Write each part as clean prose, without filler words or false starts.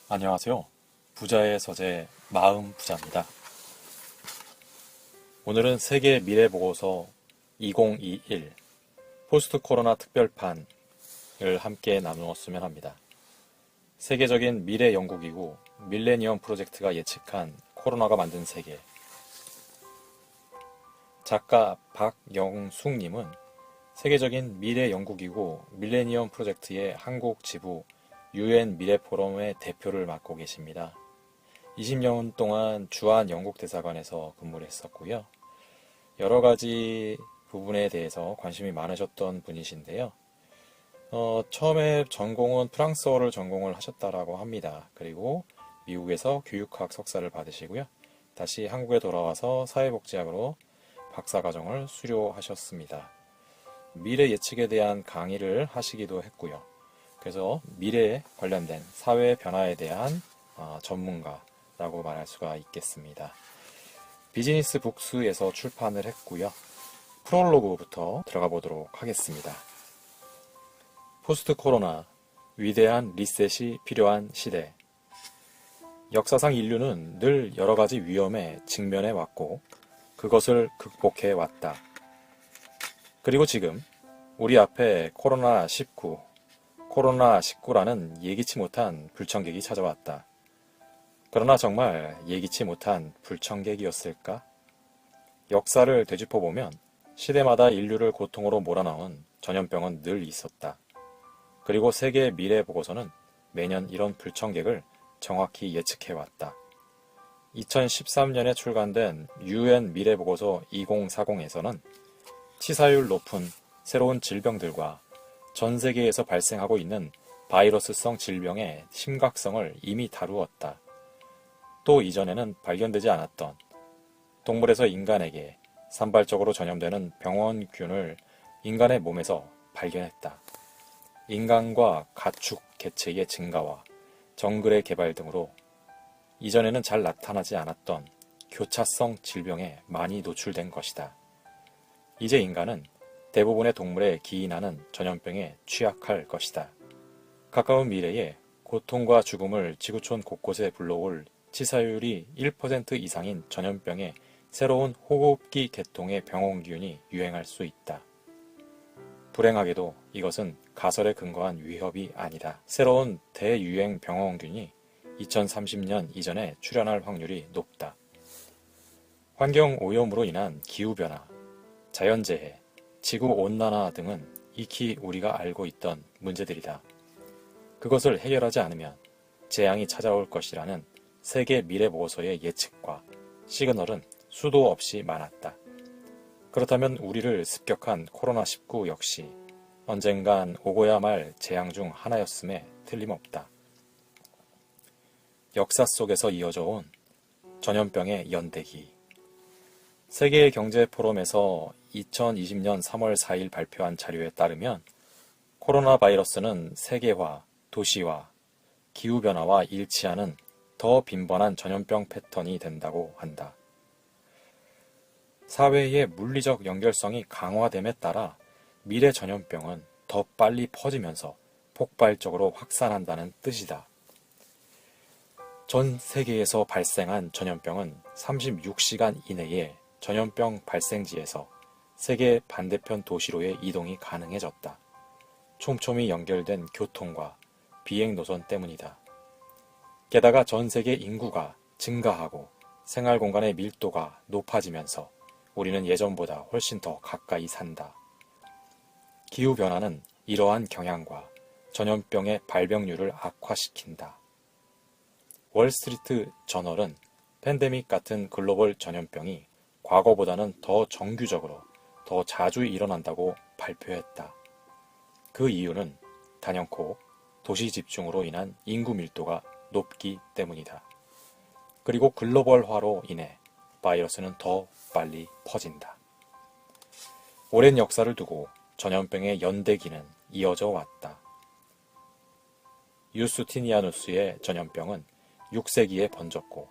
안녕하세요. 부자의 서재 마음 부자입니다. 오늘은 세계 미래 보고서 2021 포스트 코로나 특별판을 함께 나누었으면 합니다. 세계적인 미래 연구기구 밀레니엄 프로젝트가 예측한 코로나가 만든 세계. 작가 박영숙님은 세계적인 미래 연구기구 밀레니엄 프로젝트의 한국 지부 UN 미래 포럼의 대표를 맡고 계십니다. 20년 동안 주한 영국 대사관에서 근무를 했었고요. 여러 가지 부분에 대해서 관심이 많으셨던 분이신데요. 처음에 전공은 프랑스어를 전공을 하셨다라고 합니다. 그리고 미국에서 교육학 석사를 받으시고요. 다시 한국에 돌아와서 사회복지학으로 박사과정을 수료하셨습니다. 미래 예측에 대한 강의를 하시기도 했고요. 그래서 미래에 관련된 사회 변화에 대한 전문가라고 말할 수가 있겠습니다. 비즈니스 북스에서 출판을 했고요. 프롤로그부터 들어가 보도록 하겠습니다. 포스트 코로나, 위대한 리셋이 필요한 시대. 역사상 인류는 늘 여러 가지 위험에 직면해 왔고 그것을 극복해 왔다. 그리고 지금 우리 앞에 코로나19라는 예기치 못한 불청객이 찾아왔다. 그러나 정말 예기치 못한 불청객이었을까? 역사를 되짚어보면 시대마다 인류를 고통으로 몰아넣은 전염병은 늘 있었다. 그리고 세계 미래 보고서는 매년 이런 불청객을 정확히 예측해왔다. 2013년에 출간된 UN 미래 보고서 2040에서는 치사율 높은 새로운 질병들과 전 세계에서 발생하고 있는 바이러스성 질병의 심각성을 이미 다루었다. 또 이전에는 발견되지 않았던 동물에서 인간에게 산발적으로 전염되는 병원균을 인간의 몸에서 발견했다. 인간과 가축 개체의 증가와 정글의 개발 등으로 이전에는 잘 나타나지 않았던 교차성 질병에 많이 노출된 것이다. 이제 인간은 대부분의 동물에 기인하는 전염병에 취약할 것이다. 가까운 미래에 고통과 죽음을 지구촌 곳곳에 불러올 치사율이 1% 이상인 전염병의 새로운 호흡기 계통의 병원균이 유행할 수 있다. 불행하게도 이것은 가설에 근거한 위협이 아니다. 새로운 대유행 병원균이 2030년 이전에 출현할 확률이 높다. 환경오염으로 인한 기후변화, 자연재해, 지구온난화 등은 익히 우리가 알고 있던 문제들이다. 그것을 해결하지 않으면 재앙이 찾아올 것이라는 세계 미래보고서의 예측과 시그널은 수도 없이 많았다. 그렇다면 우리를 습격한 코로나19 역시 언젠간 오고야 말 재앙 중 하나였음에 틀림없다. 역사 속에서 이어져 온 전염병의 연대기. 세계경제포럼에서 2020년 3월 4일 발표한 자료에 따르면 코로나 바이러스는 세계화, 도시화, 기후변화와 일치하는 더 빈번한 전염병 패턴이 된다고 한다. 사회의 물리적 연결성이 강화됨에 따라 미래 전염병은 더 빨리 퍼지면서 폭발적으로 확산한다는 뜻이다. 전 세계에서 발생한 전염병은 36시간 이내에 전염병 발생지에서 세계 반대편 도시로의 이동이 가능해졌다. 촘촘히 연결된 교통과 비행 노선 때문이다. 게다가 전 세계 인구가 증가하고 생활 공간의 밀도가 높아지면서 우리는 예전보다 훨씬 더 가까이 산다. 기후변화는 이러한 경향과 전염병의 발병률을 악화시킨다. 월스트리트 저널은 팬데믹 같은 글로벌 전염병이 과거보다는 더 정규적으로 더 자주 일어난다고 발표했다. 그 이유는 단연코 도시 집중으로 인한 인구 밀도가 높기 때문이다. 그리고 글로벌화로 인해 바이러스는 더 빨리 퍼진다. 오랜 역사를 두고 전염병의 연대기는 이어져 왔다. 유스티니아누스의 전염병은 6세기에 번졌고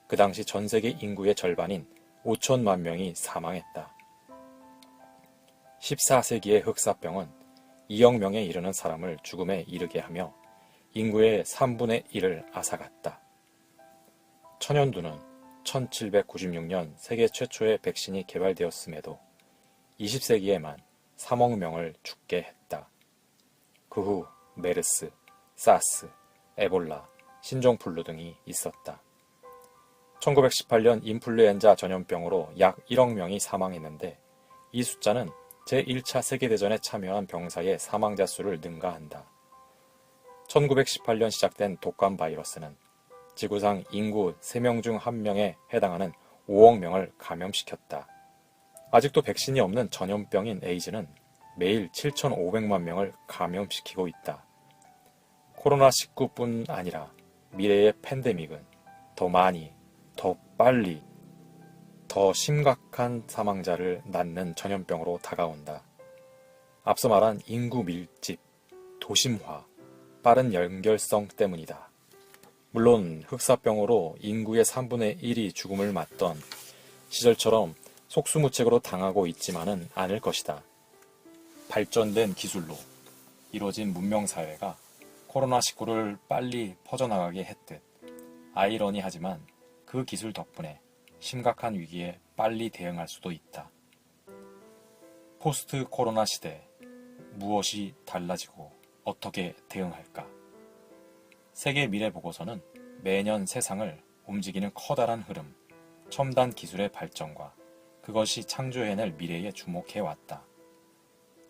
그 당시 전 세계 인구의 절반인 5천만 명이 사망했다. 14세기의 흑사병은 2억 명에 이르는 사람을 죽음에 이르게 하며 인구의 3분의 1을 앗아갔다. 천연두는 1796년 세계 최초의 백신이 개발되었음에도 20세기에만 3억 명을 죽게 했다. 그 후 메르스, 사스, 에볼라, 신종플루 등이 있었다. 1918년 인플루엔자 전염병으로 약 1억 명이 사망했는데 이 숫자는 제1차 세계대전에 참여한 병사의 사망자 수를 능가한다. 1918년 시작된 독감 바이러스는 지구상 인구 3명 중 1명에 해당하는 5억 명을 감염시켰다. 아직도 백신이 없는 전염병인 에이즈는 매일 7,500만 명을 감염시키고 있다. 코로나19뿐 아니라 미래의 팬데믹은 더 많이, 더 빨리, 더 심각한 사망자를 낳는 전염병으로 다가온다. 앞서 말한 인구 밀집, 도심화, 빠른 연결성 때문이다. 물론 흑사병으로 인구의 3분의 1이 죽음을 맞던 시절처럼 속수무책으로 당하고 있지만은 않을 것이다. 발전된 기술로 이루어진 문명사회가 코로나19를 빨리 퍼져나가게 했듯 아이러니하지만 그 기술 덕분에 심각한 위기에 빨리 대응할 수도 있다. 포스트 코로나 시대, 무엇이 달라지고 어떻게 대응할까? 세계 미래 보고서는 매년 세상을 움직이는 커다란 흐름, 첨단 기술의 발전과 그것이 창조해낼 미래에 주목해왔다.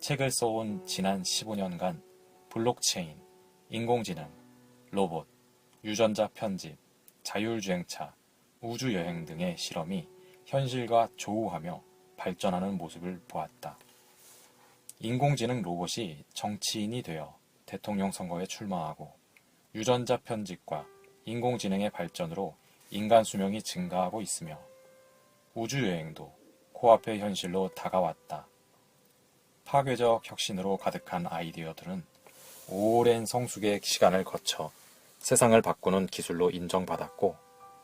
책을 써온 지난 15년간 블록체인, 인공지능, 로봇, 유전자 편집, 자율주행차, 우주여행 등의 실험이 현실과 조우하며 발전하는 모습을 보았다. 인공지능 로봇이 정치인이 되어 대통령 선거에 출마하고 유전자 편집과 인공지능의 발전으로 인간 수명이 증가하고 있으며 우주여행도 코앞의 현실로 다가왔다. 파괴적 혁신으로 가득한 아이디어들은 오랜 성숙의 시간을 거쳐 세상을 바꾸는 기술로 인정받았고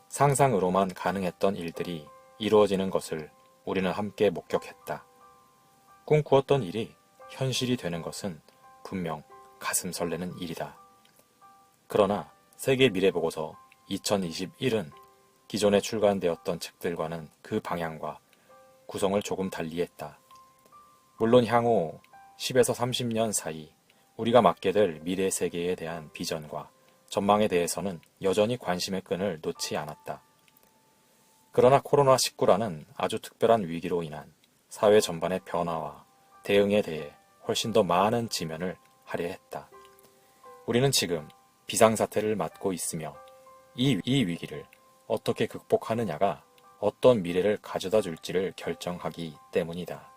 상상으로만 가능했던 일들이 이루어지는 것을 우리는 함께 목격했다. 꿈꾸었던 일이 현실이 되는 것은 분명 가슴 설레는 일이다. 그러나 세계 미래보고서 2021은 기존에 출간되었던 책들과는 그 방향과 구성을 조금 달리했다. 물론 향후 10에서 30년 사이 우리가 맞게 될 미래 세계에 대한 비전과 전망에 대해서는 여전히 관심의 끈을 놓지 않았다. 그러나 코로나19라는 아주 특별한 위기로 인한 사회 전반의 변화와 대응에 대해 훨씬 더 많은 지면을 하려 했다. 우리는 지금 비상사태를 맞고 있으며 이 위기를 어떻게 극복하느냐가 어떤 미래를 가져다 줄지를 결정하기 때문이다.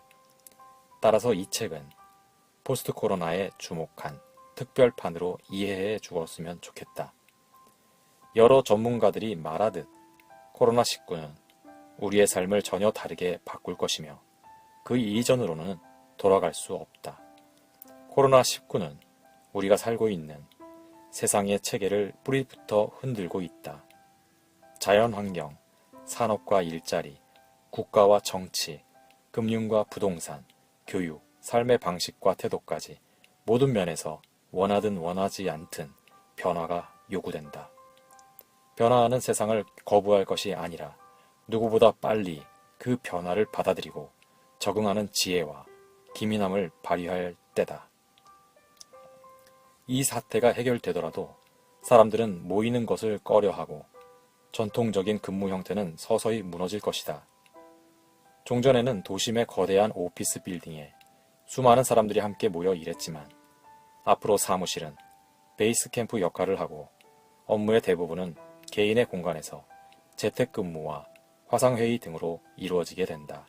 따라서 이 책은 포스트 코로나에 주목한 특별판으로 이해해 주었으면 좋겠다. 여러 전문가들이 말하듯 코로나19는 우리의 삶을 전혀 다르게 바꿀 것이며 그 이전으로는 돌아갈 수 없다. 코로나19는 우리가 살고 있는 세상의 체계를 뿌리부터 흔들고 있다. 자연환경, 산업과 일자리, 국가와 정치, 금융과 부동산, 교육, 삶의 방식과 태도까지 모든 면에서 원하든 원하지 않든 변화가 요구된다. 변화하는 세상을 거부할 것이 아니라 누구보다 빨리 그 변화를 받아들이고 적응하는 지혜와 기민함을 발휘할 때다. 이 사태가 해결되더라도 사람들은 모이는 것을 꺼려하고 전통적인 근무 형태는 서서히 무너질 것이다. 종전에는 도심의 거대한 오피스 빌딩에 수많은 사람들이 함께 모여 일했지만 앞으로 사무실은 베이스 캠프 역할을 하고 업무의 대부분은 개인의 공간에서 재택근무와 화상회의 등으로 이루어지게 된다.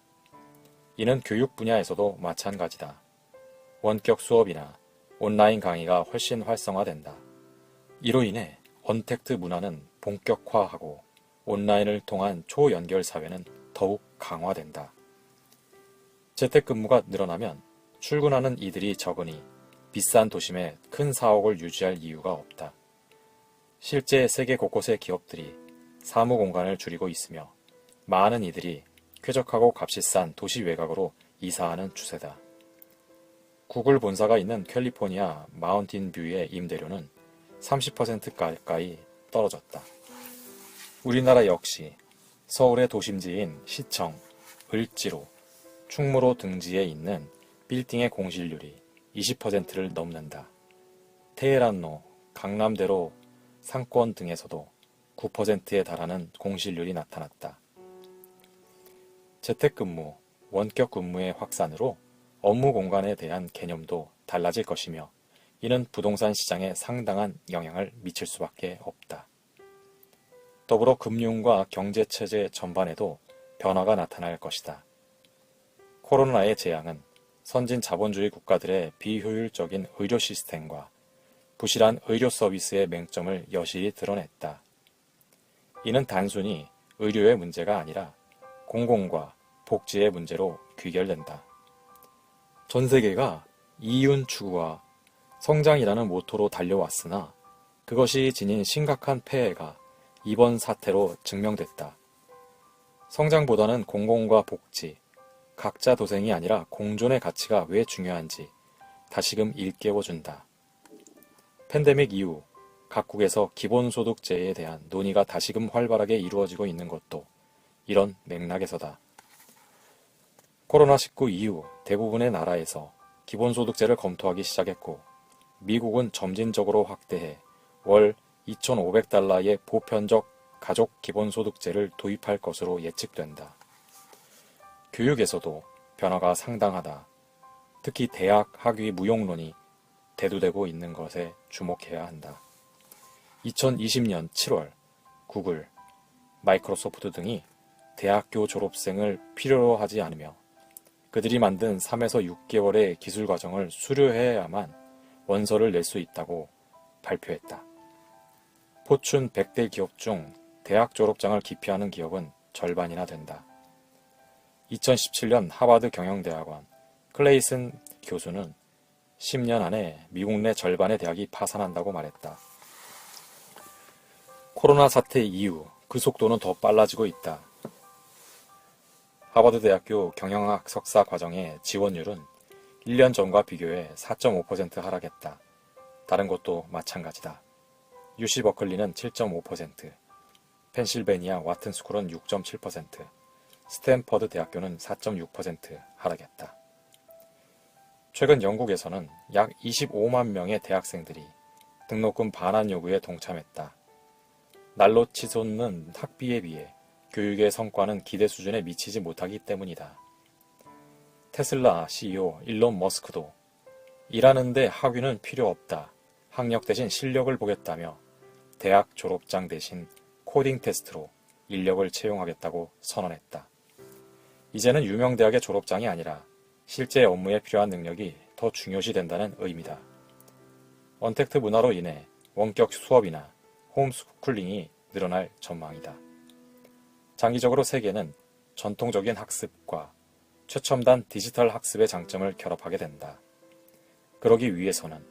이는 교육 분야에서도 마찬가지다. 원격 수업이나 온라인 강의가 훨씬 활성화된다. 이로 인해 언택트 문화는 본격화하고 온라인을 통한 초연결 사회는 더욱 강화된다. 재택근무가 늘어나면 출근하는 이들이 적으니 비싼 도심에 큰 사옥을 유지할 이유가 없다. 실제 세계 곳곳의 기업들이 사무 공간을 줄이고 있으며 많은 이들이 쾌적하고 값이 싼 도시 외곽으로 이사하는 추세다. 구글 본사가 있는 캘리포니아 마운틴 뷰의 임대료는 30% 가까이 떨어졌다. 우리나라 역시 서울의 도심지인 시청, 을지로, 충무로 등지에 있는 빌딩의 공실률이 20%를 넘는다. 테헤란로, 강남대로, 상권 등에서도 9%에 달하는 공실률이 나타났다. 재택근무, 원격 근무의 확산으로 업무 공간에 대한 개념도 달라질 것이며 이는 부동산 시장에 상당한 영향을 미칠 수밖에 없다. 더불어 금융과 경제체제 전반에도 변화가 나타날 것이다. 코로나의 재앙은 선진 자본주의 국가들의 비효율적인 의료 시스템과 부실한 의료 서비스의 맹점을 여실히 드러냈다. 이는 단순히 의료의 문제가 아니라 공공과 복지의 문제로 귀결된다. 전 세계가 이윤 추구와 성장이라는 모토로 달려왔으나 그것이 지닌 심각한 폐해가 이번 사태로 증명됐다. 성장보다는 공공과 복지, 각자 도생이 아니라 공존의 가치가 왜 중요한지 다시금 일깨워준다. 팬데믹 이후 각국에서 기본소득제에 대한 논의가 다시금 활발하게 이루어지고 있는 것도 이런 맥락에서다. 코로나19 이후 대부분의 나라에서 기본소득제를 검토하기 시작했고 미국은 점진적으로 확대해 월 2,500달러의 보편적 가족 기본소득제를 도입할 것으로 예측된다. 교육에서도 변화가 상당하다. 특히 대학 학위 무용론이 대두되고 있는 것에 주목해야 한다. 2020년 7월 구글, 마이크로소프트 등이 대학교 졸업생을 필요로 하지 않으며 그들이 만든 3에서 6개월의 기술 과정을 수료해야만 원서를 낼 수 있다고 발표했다. 포춘 100대 기업 중 대학 졸업장을 기피하는 기업은 절반이나 된다. 2017년 하버드 경영대학원 클레이슨 교수는 10년 안에 미국 내 절반의 대학이 파산한다고 말했다. 코로나 사태 이후 그 속도는 더 빨라지고 있다. 하버드 대학교 경영학 석사 과정의 지원율은 1년 전과 비교해 4.5% 하락했다. 다른 곳도 마찬가지다. UC 버클리는 7.5%, 펜실베니아 와튼 스쿨은 6.7%, 스탠퍼드 대학교는 4.6% 하락했다. 최근 영국에서는 약 25만 명의 대학생들이 등록금 반환 요구에 동참했다. 날로 치솟는 학비에 비해 교육의 성과는 기대 수준에 미치지 못하기 때문이다. 테슬라 CEO 일론 머스크도 일하는데 학위는 필요 없다. 학력 대신 실력을 보겠다며 대학 졸업장 대신 코딩 테스트로 인력을 채용하겠다고 선언했다. 이제는 유명 대학의 졸업장이 아니라 실제 업무에 필요한 능력이 더 중요시 된다는 의미다. 언택트 문화로 인해 원격 수업이나 홈스쿨링이 늘어날 전망이다. 장기적으로 세계는 전통적인 학습과 최첨단 디지털 학습의 장점을 결합하게 된다. 그러기 위해서는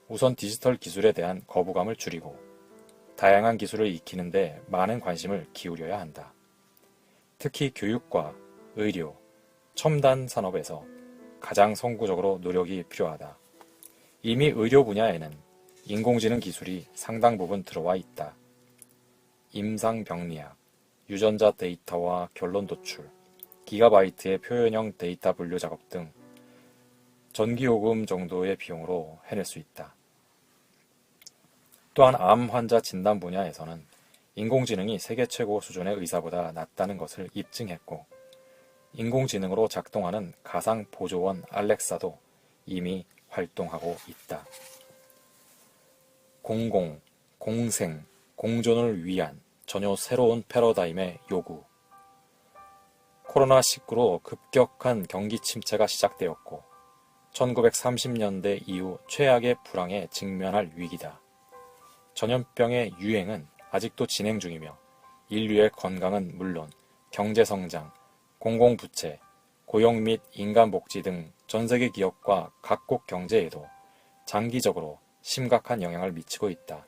우선 디지털 기술에 대한 거부감을 줄이고 다양한 기술을 익히는 데 많은 관심을 기울여야 한다. 특히 교육과 의료, 첨단 산업에서 가장 선구적으로 노력이 필요하다. 이미 의료 분야에는 인공지능 기술이 상당 부분 들어와 있다. 임상병리학, 유전자 데이터와 결론 도출, 기가바이트의 표현형 데이터 분류 작업 등 전기요금 정도의 비용으로 해낼 수 있다. 또한 암 환자 진단 분야에서는 인공지능이 세계 최고 수준의 의사보다 낫다는 것을 입증했고 인공지능으로 작동하는 가상 보조원 알렉사도 이미 활동하고 있다. 공공, 공생, 공존을 위한 전혀 새로운 패러다임의 요구. 코로나19로 급격한 경기 침체가 시작되었고 1930년대 이후 최악의 불황에 직면할 위기다. 전염병의 유행은 아직도 진행 중이며 인류의 건강은 물론 경제성장, 공공부채, 고용 및 인간복지 등 전세계 기업과 각국 경제에도 장기적으로 심각한 영향을 미치고 있다.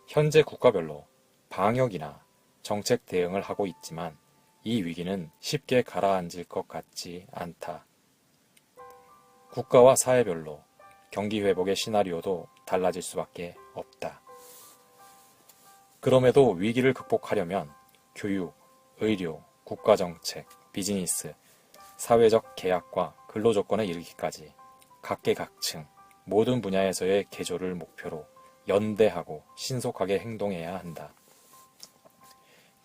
현재 국가별로 방역이나 정책 대응을 하고 있지만 이 위기는 쉽게 가라앉을 것 같지 않다. 국가와 사회별로 경기 회복의 시나리오도 달라질 수밖에 없다. 그럼에도 위기를 극복하려면 교육, 의료, 국가정책, 비즈니스, 사회적 계약과 근로조건에 이르기까지 각계각층 모든 분야에서의 개조를 목표로 연대하고 신속하게 행동해야 한다.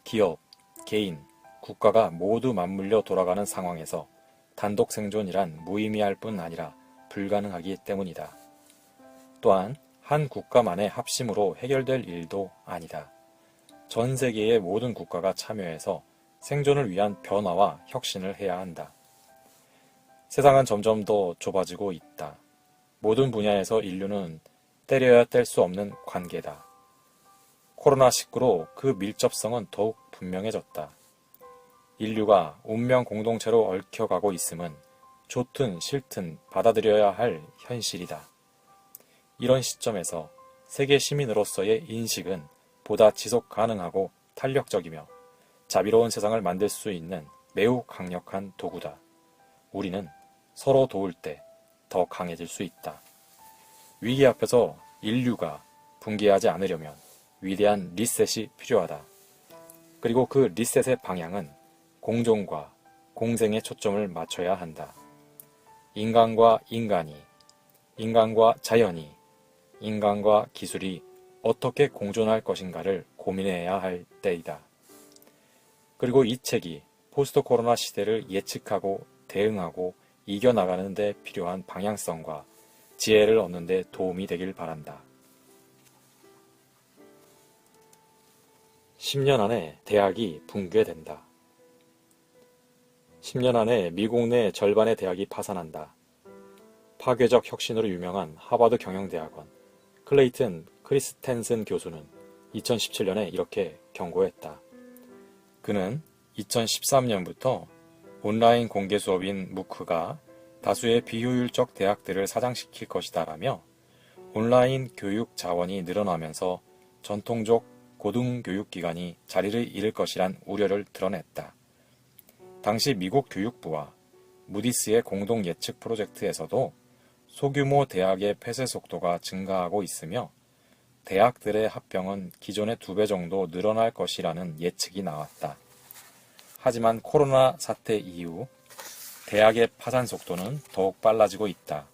기업, 개인, 국가가 모두 맞물려 돌아가는 상황에서 단독 생존이란 무의미할 뿐 아니라 불가능하기 때문이다. 또한 한 국가만의 합심으로 해결될 일도 아니다. 전 세계의 모든 국가가 참여해서 생존을 위한 변화와 혁신을 해야 한다. 세상은 점점 더 좁아지고 있다. 모든 분야에서 인류는 때려야 뗄 수 없는 관계다. 코로나19로 그 밀접성은 더욱 분명해졌다. 인류가 운명 공동체로 얽혀가고 있음은 좋든 싫든 받아들여야 할 현실이다. 이런 시점에서 세계 시민으로서의 인식은 보다 지속 가능하고 탄력적이며 자비로운 세상을 만들 수 있는 매우 강력한 도구다. 우리는 서로 도울 때 더 강해질 수 있다. 위기 앞에서 인류가 붕괴하지 않으려면 위대한 리셋이 필요하다. 그리고 그 리셋의 방향은 공존과 공생에 초점을 맞춰야 한다. 인간과 인간이, 인간과 자연이, 인간과 기술이 어떻게 공존할 것인가를 고민해야 할 때이다. 그리고 이 책이 포스트 코로나 시대를 예측하고 대응하고 이겨나가는 데 필요한 방향성과 지혜를 얻는 데 도움이 되길 바란다. 10년 안에 대학이 붕괴된다. 10년 안에 미국 내 절반의 대학이 파산한다. 파괴적 혁신으로 유명한 하버드 경영대학원 클레이튼 크리스텐슨 교수는 2017년에 이렇게 경고했다. 그는 2013년부터 온라인 공개 수업인 무크가 다수의 비효율적 대학들을 사장시킬 것이다라며 온라인 교육 자원이 늘어나면서 전통적 고등교육기관이 자리를 잃을 것이란 우려를 드러냈다. 당시 미국 교육부와 무디스의 공동 예측 프로젝트에서도 소규모 대학의 폐쇄 속도가 증가하고 있으며 대학들의 합병은 기존의 2배 정도 늘어날 것이라는 예측이 나왔다. 하지만 코로나 사태 이후 대학의 파산 속도는 더욱 빨라지고 있다.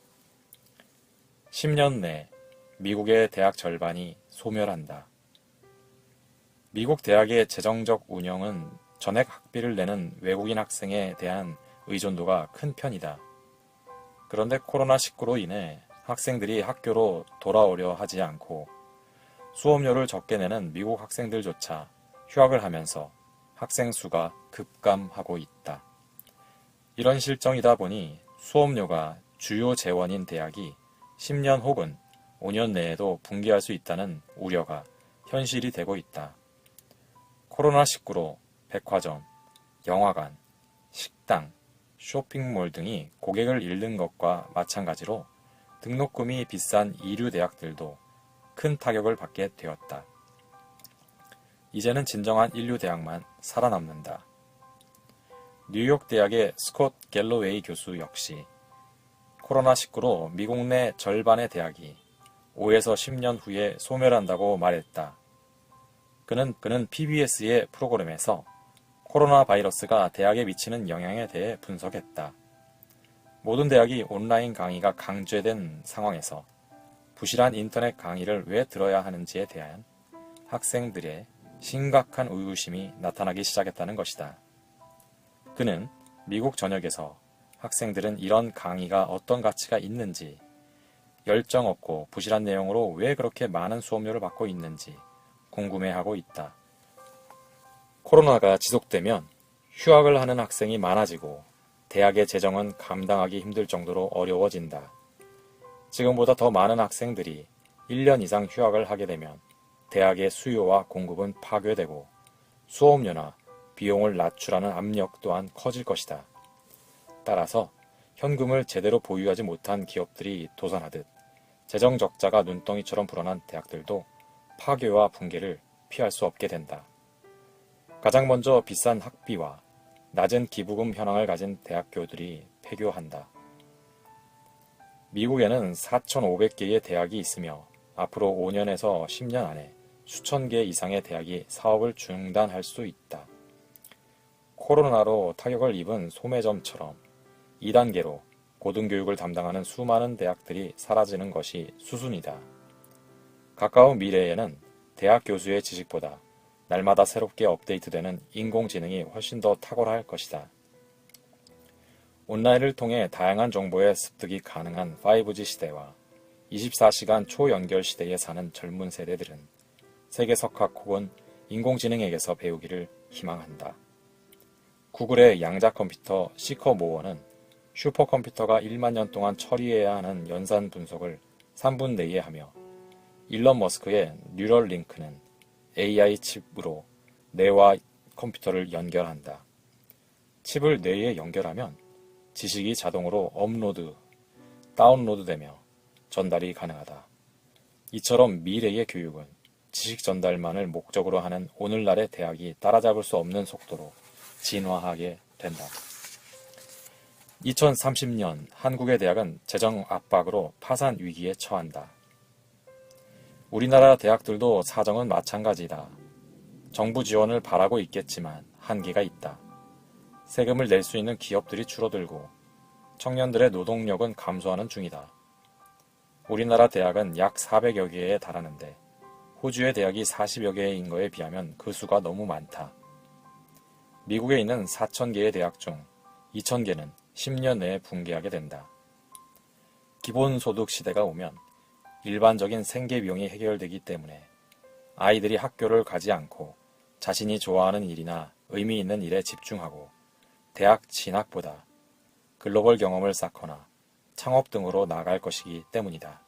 10년 내 미국의 대학 절반이 소멸한다. 미국 대학의 재정적 운영은 전액 학비를 내는 외국인 학생에 대한 의존도가 큰 편이다. 그런데 코로나19로 인해 학생들이 학교로 돌아오려 하지 않고 수업료를 적게 내는 미국 학생들조차 휴학을 하면서 학생 수가 급감하고 있다. 이런 실정이다 보니 수업료가 주요 재원인 대학이 10년 혹은 5년 내에도 붕괴할 수 있다는 우려가 현실이 되고 있다. 코로나19로 백화점, 영화관, 식당, 쇼핑몰 등이 고객을 잃는 것과 마찬가지로 등록금이 비싼 이류 대학들도 큰 타격을 받게 되었다. 이제는 진정한 인류 대학만 살아남는다. 뉴욕 대학의 스콧 갤로웨이 교수 역시 코로나19로 미국 내 절반의 대학이 5에서 10년 후에 소멸한다고 말했다. 그는 PBS의 프로그램에서 코로나 바이러스가 대학에 미치는 영향에 대해 분석했다. 모든 대학이 온라인 강의가 강제된 상황에서 부실한 인터넷 강의를 왜 들어야 하는지에 대한 학생들의 심각한 의구심이 나타나기 시작했다는 것이다. 그는 미국 전역에서 학생들은 이런 강의가 어떤 가치가 있는지, 열정 없고 부실한 내용으로 왜 그렇게 많은 수업료를 받고 있는지 궁금해하고 있다. 코로나가 지속되면 휴학을 하는 학생이 많아지고 대학의 재정은 감당하기 힘들 정도로 어려워진다. 지금보다 더 많은 학생들이 1년 이상 휴학을 하게 되면 대학의 수요와 공급은 파괴되고 수업료나 비용을 낮추라는 압력 또한 커질 것이다. 따라서 현금을 제대로 보유하지 못한 기업들이 도산하듯 재정 적자가 눈덩이처럼 불어난 대학들도 파괴와 붕괴를 피할 수 없게 된다. 가장 먼저 비싼 학비와 낮은 기부금 현황을 가진 대학교들이 폐교한다. 미국에는 4,500개의 대학이 있으며 앞으로 5년에서 10년 안에 수천 개 이상의 대학이 사업을 중단할 수 있다. 코로나로 타격을 입은 소매점처럼 2단계로 고등교육을 담당하는 수많은 대학들이 사라지는 것이 수순이다. 가까운 미래에는 대학 교수의 지식보다 날마다 새롭게 업데이트되는 인공지능이 훨씬 더 탁월할 것이다. 온라인을 통해 다양한 정보의 습득이 가능한 5G 시대와 24시간 초연결 시대에 사는 젊은 세대들은 세계 석학 혹은 인공지능에게서 배우기를 희망한다. 구글의 양자 컴퓨터 시커모어는 슈퍼컴퓨터가 1만 년 동안 처리해야 하는 연산 분석을 3분 내에 하며 일론 머스크의 뉴럴링크는 AI 칩으로 뇌와 컴퓨터를 연결한다. 칩을 뇌에 연결하면 지식이 자동으로 업로드, 다운로드되며 전달이 가능하다. 이처럼 미래의 교육은 지식 전달만을 목적으로 하는 오늘날의 대학이 따라잡을 수 없는 속도로 진화하게 된다. 2030년 한국의 대학은 재정 압박으로 파산 위기에 처한다. 우리나라 대학들도 사정은 마찬가지다. 정부 지원을 바라고 있겠지만 한계가 있다. 세금을 낼 수 있는 기업들이 줄어들고 청년들의 노동력은 감소하는 중이다. 우리나라 대학은 약 400여 개에 달하는데 호주의 대학이 40여 개인 거에 비하면 그 수가 너무 많다. 미국에 있는 4,000개의 대학 중 2,000개는 10년 내에 붕괴하게 된다. 기본소득 시대가 오면 일반적인 생계 비용이 해결되기 때문에 아이들이 학교를 가지 않고 자신이 좋아하는 일이나 의미 있는 일에 집중하고 대학 진학보다 글로벌 경험을 쌓거나 창업 등으로 나아갈 것이기 때문이다.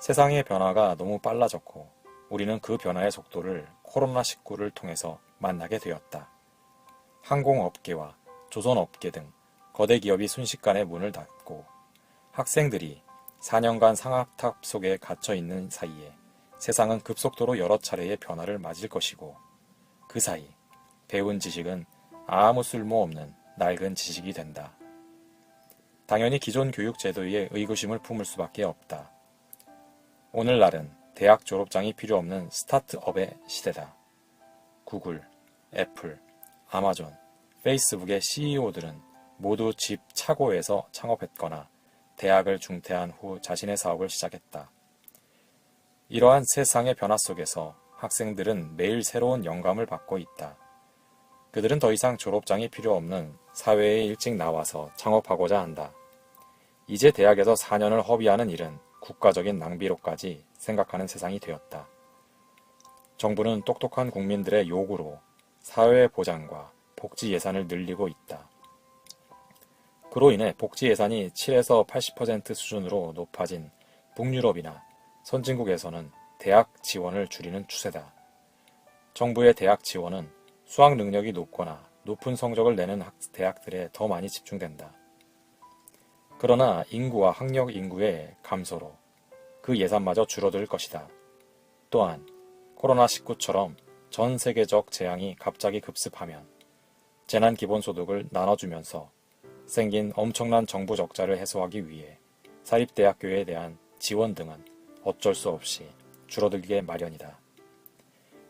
세상의 변화가 너무 빨라졌고 우리는 그 변화의 속도를 코로나19를 통해서 만나게 되었다. 항공업계와 조선업계 등 거대 기업이 순식간에 문을 닫고 학생들이 4년간 상학탑 속에 갇혀 있는 사이에 세상은 급속도로 여러 차례의 변화를 맞을 것이고 그 사이 배운 지식은 아무 쓸모없는 낡은 지식이 된다. 당연히 기존 교육 제도에 의구심을 품을 수밖에 없다. 오늘날은 대학 졸업장이 필요 없는 스타트업의 시대다. 구글, 애플, 아마존, 페이스북의 CEO들은 모두 집 차고에서 창업했거나 대학을 중퇴한 후 자신의 사업을 시작했다. 이러한 세상의 변화 속에서 학생들은 매일 새로운 영감을 받고 있다. 그들은 더 이상 졸업장이 필요 없는 사회에 일찍 나와서 창업하고자 한다. 이제 대학에서 4년을 허비하는 일은 국가적인 낭비로까지 생각하는 세상이 되었다. 정부는 똑똑한 국민들의 요구로 사회 보장과 복지 예산을 늘리고 있다. 그로 인해 복지 예산이 7에서 80% 수준으로 높아진 북유럽이나 선진국에서는 대학 지원을 줄이는 추세다. 정부의 대학 지원은 수학 능력이 높거나 높은 성적을 내는 대학들에 더 많이 집중된다. 그러나 인구와 학력 인구의 감소로 그 예산마저 줄어들 것이다. 또한 코로나19처럼 전 세계적 재앙이 갑자기 급습하면 재난기본소득을 나눠주면서 생긴 엄청난 정부 적자를 해소하기 위해 사립대학교에 대한 지원 등은 어쩔 수 없이 줄어들게 마련이다.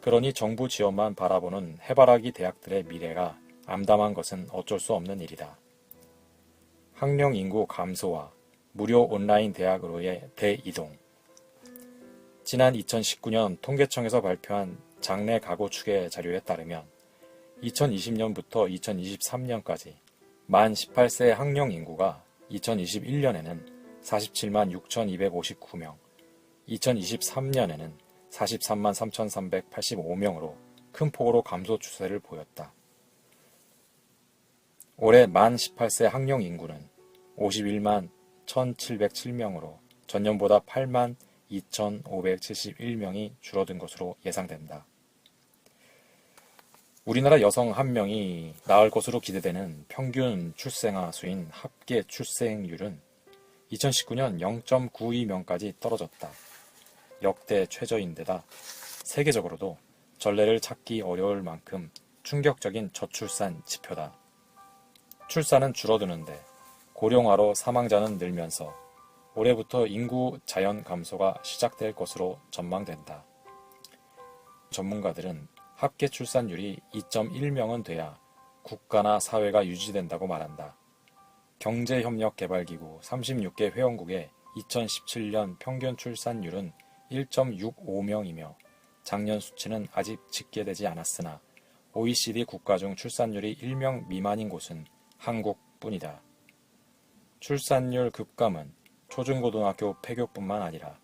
그러니 정부 지원만 바라보는 해바라기 대학들의 미래가 암담한 것은 어쩔 수 없는 일이다. 학령 인구 감소와 무료 온라인 대학으로의 대이동. 지난 2019년 통계청에서 발표한 장래 가구 추계 자료에 따르면 2020년부터 2023년까지 만 18세 학령 인구가 2021년에는 47만 6,259명, 2023년에는 43만 3,385명으로 큰 폭으로 감소 추세를 보였다. 올해 만 18세 학령 인구는 51만 1,707명으로 전년보다 8만 2,571명이 줄어든 것으로 예상된다. 우리나라 여성 1명이 낳을 것으로 기대되는 평균 출생아 수인 합계 출생률은 2019년 0.92명까지 떨어졌다. 역대 최저인데다 세계적으로도 전례를 찾기 어려울 만큼 충격적인 저출산 지표다. 출산은 줄어드는데 고령화로 사망자는 늘면서 올해부터 인구 자연 감소가 시작될 것으로 전망된다. 전문가들은 합계 출산율이 2.1명은 돼야 국가나 사회가 유지된다고 말한다. 경제협력개발기구 36개 회원국의 2017년 평균 출산율은 1.65명이며 작년 수치는 아직 집계되지 않았으나 OECD 국가 중 출산율이 1명 미만인 곳은 한국뿐이다. 출산율 급감은 초중고등학교 폐교뿐만 아니라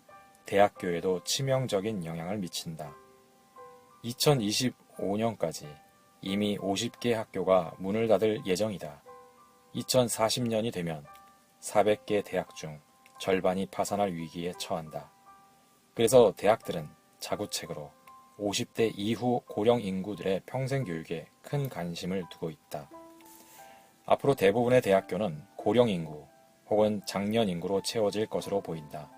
대학교에도 치명적인 영향을 미친다. 2025년까지 이미 50개 학교가 문을 닫을 예정이다. 2040년이 되면 400개 대학 중 절반이 파산할 위기에 처한다. 그래서 대학들은 자구책으로 50대 이후 고령 인구들의 평생 교육에 큰 관심을 두고 있다. 앞으로 대부분의 대학교는 고령 인구 혹은 장년 인구로 채워질 것으로 보인다.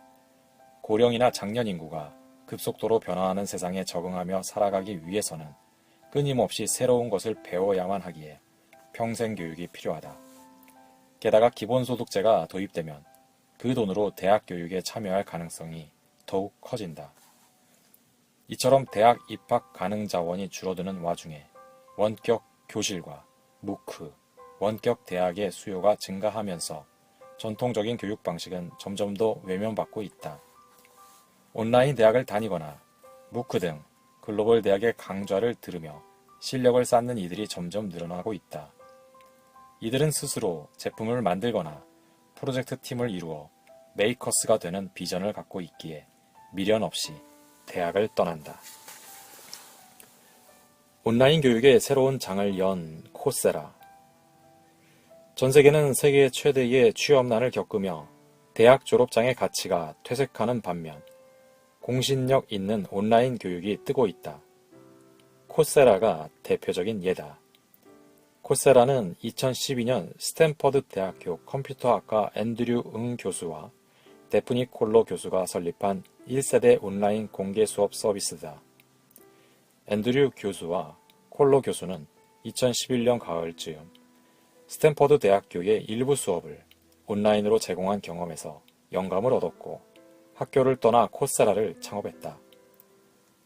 고령이나 장년 인구가 급속도로 변화하는 세상에 적응하며 살아가기 위해서는 끊임없이 새로운 것을 배워야만 하기에 평생 교육이 필요하다. 게다가 기본소득제가 도입되면 그 돈으로 대학 교육에 참여할 가능성이 더욱 커진다. 이처럼 대학 입학 가능 자원이 줄어드는 와중에 원격 교실과 무크, 원격 대학의 수요가 증가하면서 전통적인 교육 방식은 점점 더 외면받고 있다. 온라인 대학을 다니거나 무크 등 글로벌 대학의 강좌를 들으며 실력을 쌓는 이들이 점점 늘어나고 있다. 이들은 스스로 제품을 만들거나 프로젝트 팀을 이루어 메이커스가 되는 비전을 갖고 있기에 미련 없이 대학을 떠난다. 온라인 교육의 새로운 장을 연 코세라. 전 세계는 세계 최대의 취업난을 겪으며 대학 졸업장의 가치가 퇴색하는 반면 공신력 있는 온라인 교육이 뜨고 있다. 코세라가 대표적인 예다. 코세라는 2012년 스탠퍼드 대학교 컴퓨터학과 앤드류 응 교수와 데프니 콜로 교수가 설립한 1세대 온라인 공개 수업 서비스다. 앤드류 교수와 콜로 교수는 2011년 가을쯤 스탠퍼드 대학교의 일부 수업을 온라인으로 제공한 경험에서 영감을 얻었고 학교를 떠나 코세라를 창업했다.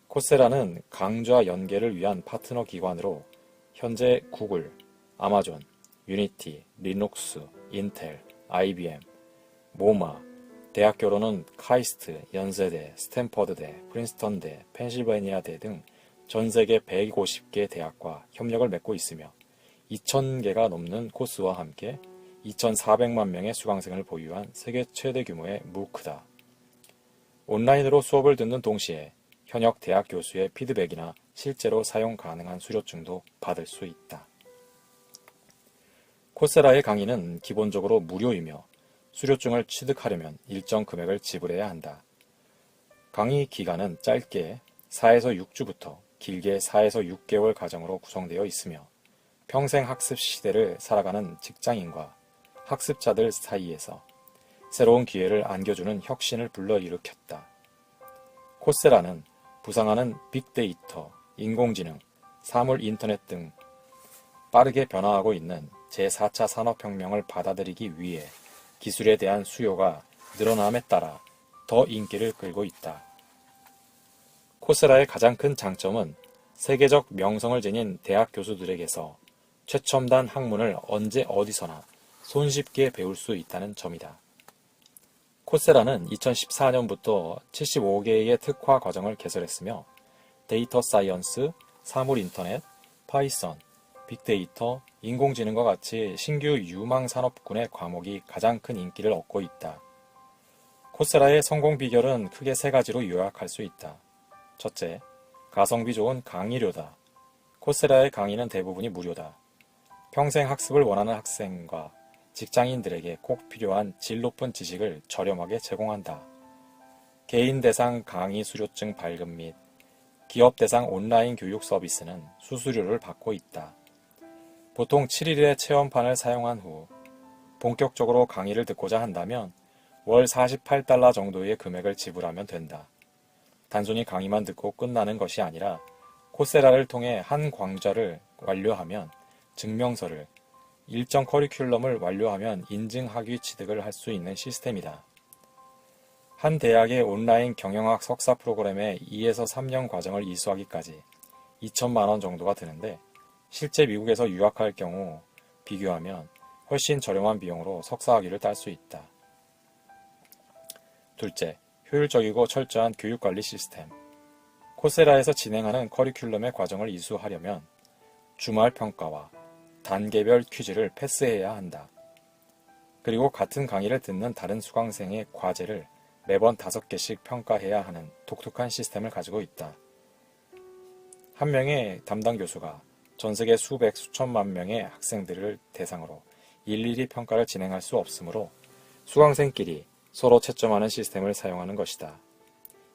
코세라는 강좌 연계를 위한 파트너 기관으로 현재 구글, 아마존, 유니티, 리눅스, 인텔, IBM, 모마, 대학교로는 카이스트, 연세대, 스탠퍼드대, 프린스턴대, 펜실베니아대 등 전 세계 150개 대학과 협력을 맺고 있으며 2,000개가 넘는 코스와 함께 2,400만 명의 수강생을 보유한 세계 최대 규모의 무크다. 온라인으로 수업을 듣는 동시에 현역 대학 교수의 피드백이나 실제로 사용 가능한 수료증도 받을 수 있다. 코세라의 강의는 기본적으로 무료이며 수료증을 취득하려면 일정 금액을 지불해야 한다. 강의 기간은 짧게 4에서 6주부터 길게 4에서 6개월 과정으로 구성되어 있으며 평생 학습 시대를 살아가는 직장인과 학습자들 사이에서 새로운 기회를 안겨주는 혁신을 불러일으켰다. 코세라는 부상하는 빅데이터, 인공지능, 사물 인터넷 등 빠르게 변화하고 있는 제4차 산업혁명을 받아들이기 위해 기술에 대한 수요가 늘어남에 따라 더 인기를 끌고 있다. 코세라의 가장 큰 장점은 세계적 명성을 지닌 대학 교수들에게서 최첨단 학문을 언제 어디서나 손쉽게 배울 수 있다는 점이다. 코세라는 2014년부터 75개의 특화 과정을 개설했으며 데이터 사이언스, 사물 인터넷, 파이썬, 빅데이터, 인공지능과 같이 신규 유망 산업군의 과목이 가장 큰 인기를 얻고 있다. 코세라의 성공 비결은 크게 세 가지로 요약할 수 있다. 첫째, 가성비 좋은 강의료다. 코세라의 강의는 대부분이 무료다. 평생 학습을 원하는 학생과 직장인들에게 꼭 필요한 질 높은 지식을 저렴하게 제공한다. 개인 대상 강의 수료증 발급 및 기업 대상 온라인 교육 서비스는 수수료를 받고 있다. 보통 7일의 체험판을 사용한 후 본격적으로 강의를 듣고자 한다면 월 48달러 정도의 금액을 지불하면 된다. 단순히 강의만 듣고 끝나는 것이 아니라 코세라를 통해 한 강좌를 완료하면 증명서를, 일정 커리큘럼을 완료하면 인증 학위 취득을 할 수 있는 시스템이다. 한 대학의 온라인 경영학 석사 프로그램의 2에서 3년 과정을 이수하기까지 2천만 원 정도가 드는데 실제 미국에서 유학할 경우 비교하면 훨씬 저렴한 비용으로 석사학위를 딸 수 있다. 둘째, 효율적이고 철저한 교육관리 시스템. 코세라에서 진행하는 커리큘럼의 과정을 이수하려면 주말 평가와 단계별 퀴즈를 패스해야 한다. 그리고 같은 강의를 듣는 다른 수강생의 과제를 매번 5개씩 평가해야 하는 독특한 시스템을 가지고 있다. 한 명의 담당 교수가 전 세계 수백 수천만 명의 학생들을 대상으로 일일이 평가를 진행할 수 없으므로 수강생끼리 서로 채점하는 시스템을 사용하는 것이다.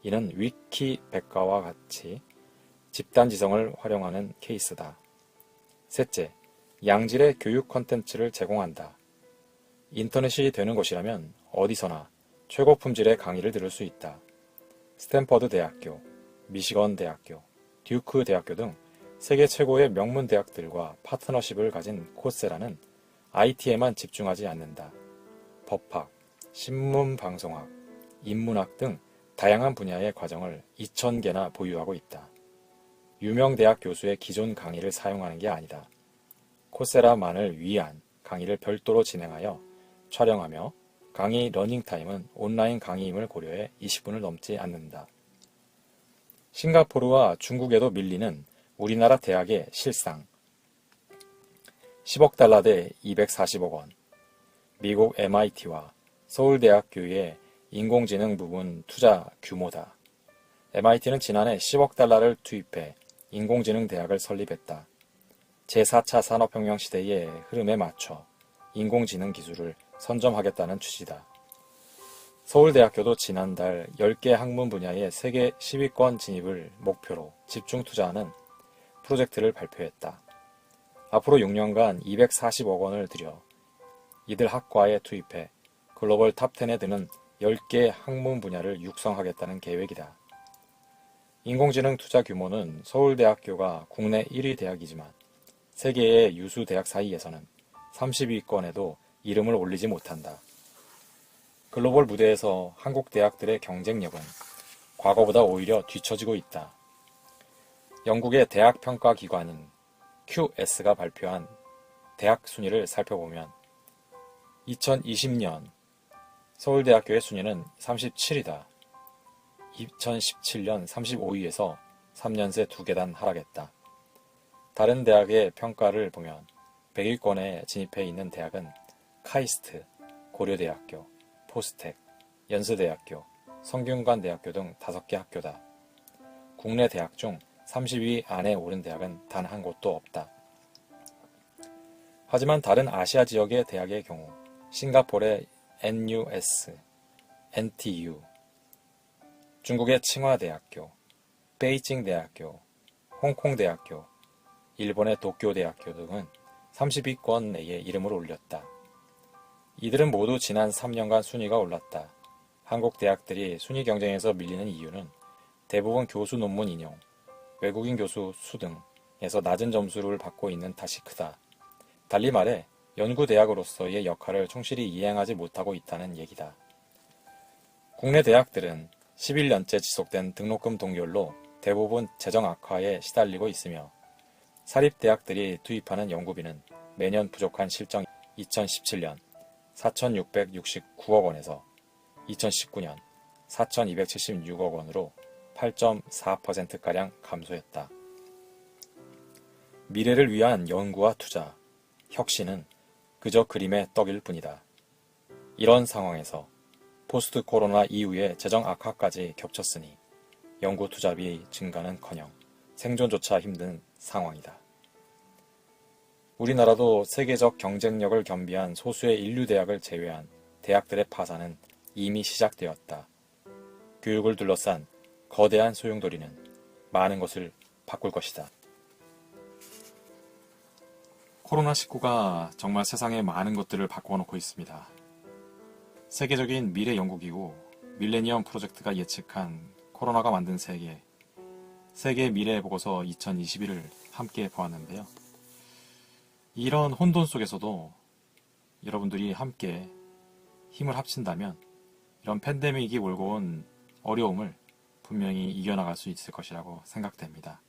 이는 위키백과와 같이 집단지성을 활용하는 케이스다. 셋째, 양질의 교육 콘텐츠를 제공한다. 인터넷이 되는 곳이라면 어디서나 최고 품질의 강의를 들을 수 있다. 스탠퍼드 대학교, 미시건 대학교, 듀크 대학교 등 세계 최고의 명문 대학들과 파트너십을 가진 코세라는 IT에만 집중하지 않는다. 법학, 신문방송학, 인문학 등 다양한 분야의 과정을 2,000개나 보유하고 있다. 유명 대학 교수의 기존 강의를 사용하는 게 아니다. 코세라만을 위한 강의를 별도로 진행하여 촬영하며 강의 러닝타임은 온라인 강의임을 고려해 20분을 넘지 않는다. 싱가포르와 중국에도 밀리는 우리나라 대학의 실상 10억 달러 대 240억 원. 미국 MIT와 서울대학교의 인공지능 부분 투자 규모다. MIT는 지난해 10억 달러를 투입해 인공지능 대학을 설립했다. 제4차 산업혁명 시대의 흐름에 맞춰 인공지능 기술을 선점하겠다는 취지다. 서울대학교도 지난달 10개 학문 분야의 세계 10위권 진입을 목표로 집중 투자하는 프로젝트를 발표했다. 앞으로 6년간 240억 원을 들여 이들 학과에 투입해 글로벌 탑10에 드는 10개 학문 분야를 육성하겠다는 계획이다. 인공지능 투자 규모는 서울대학교가 국내 1위 대학이지만 세계의 유수 대학 사이에서는 30위권에도 이름을 올리지 못한다. 글로벌 무대에서 한국 대학들의 경쟁력은 과거보다 오히려 뒤처지고 있다. 영국의 대학 평가 기관인 QS가 발표한 대학 순위를 살펴보면 2020년 서울대학교의 순위는 37위다. 2017년 35위에서 3년새 2계단 하락했다. 다른 대학의 평가를 보면 100위권에 진입해 있는 대학은 카이스트, 고려대학교, 포스텍, 연세대학교, 성균관대학교 등 5개 학교다. 국내 대학 중 30위 안에 오른 대학은 단 한 곳도 없다. 하지만 다른 아시아 지역의 대학의 경우 싱가포르의 NUS, NTU, 중국의 칭화대학교, 베이징대학교, 홍콩대학교, 일본의 도쿄대학교 등은 30위권 내에 이름을 올렸다. 이들은 모두 지난 3년간 순위가 올랐다. 한국 대학들이 순위 경쟁에서 밀리는 이유는 대부분 교수 논문 인용, 외국인 교수 수 등에서 낮은 점수를 받고 있는 탓이 크다. 달리 말해 연구대학으로서의 역할을 충실히 이행하지 못하고 있다는 얘기다. 국내 대학들은 11년째 지속된 등록금 동결로 대부분 재정 악화에 시달리고 있으며 사립대학들이 투입하는 연구비는 매년 부족한 실정 2017년 4,669억 원에서 2019년 4,276억 원으로 8.4%가량 감소했다. 미래를 위한 연구와 투자, 혁신은 그저 그림의 떡일 뿐이다. 이런 상황에서 포스트 코로나 이후의 재정 악화까지 겹쳤으니 연구 투자비 증가는커녕 생존조차 힘든 상황이다. 우리나라도 세계적 경쟁력을 겸비한 소수의 인류 대학을 제외한 대학들의 파산은 이미 시작되었다. 교육을 둘러싼 거대한 소용돌이는 많은 것을 바꿀 것이다. 코로나19가 정말 세상에 많은 것들을 바꿔놓고 있습니다. 세계적인 미래연구기구 밀레니엄 프로젝트가 예측한 코로나가 만든 세계 미래보고서 2021을 함께 보았는데요. 이런 혼돈 속에서도 여러분들이 함께 힘을 합친다면 이런 팬데믹이 몰고 온 어려움을 분명히 이겨나갈 수 있을 것이라고 생각됩니다.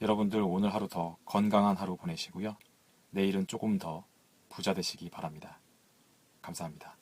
여러분들 오늘 하루 더 건강한 하루 보내시고요. 내일은 조금 더 부자 되시기 바랍니다. 감사합니다.